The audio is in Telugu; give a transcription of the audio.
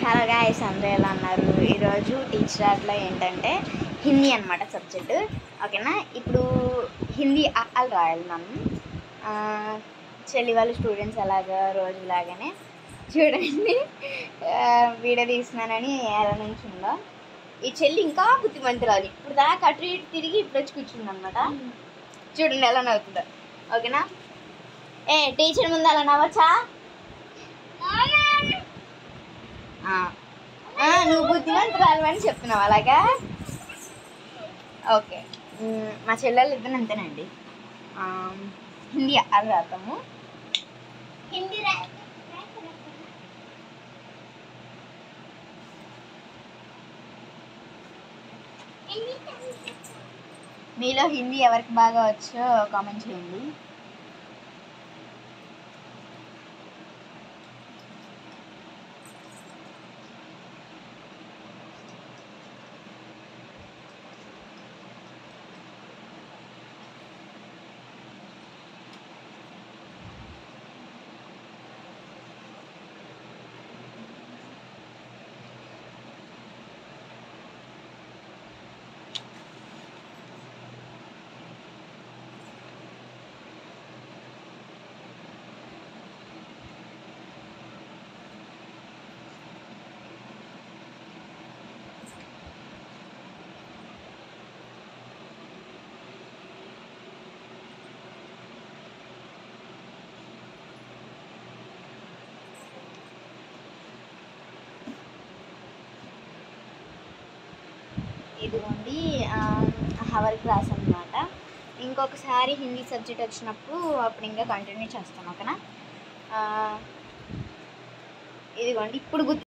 హలో గాయ్స్, అందరూ ఎలా అన్నారు? ఈరోజు టీచర్ ఆర్ట్లో ఏంటంటే హిందీ అనమాట సబ్జెక్టు. ఓకేనా? ఇప్పుడు హిందీ అలు రాయాలి మనం. చెల్లి వాళ్ళు స్టూడెంట్స్ అలాగా రోజులాగానే చూడండి. వీడియో తీస్తున్నానని ఎలా నుంచి ఉందో. ఈ చెల్లి ఇంకా బుద్ధిమంతురాలి. ఇప్పుడు దాకా అటు ఇటు తిరిగి ఇప్పుడు వచ్చి కూర్చుంది అనమాట. చూడండి ఎలా నవ్వుతుందో. ఓకేనా? టీచర్ ముందు అలా నవ్వచ్చా? నువ్వు బుద్ధిమంతురాలు అని చెప్తున్నావు అలాగా. ఓకే, మా చెల్లెలు ఇద్దరు అంతేనండి. హిందీ అది రాతాము. హిందీ మీలో హిందీ ఎవరికి బాగా వచ్చో కామెంట్ చేయండి. ఇదిగోండి హవర్ క్లాస్ అన్నమాట. ఇంకొకసారి హిందీ సబ్జెక్ట్ వచ్చినప్పుడు అప్పుడు ఇంకా కంటిన్యూ చేస్తాను. ఓకేనా? ఇదిగోండి ఇప్పుడు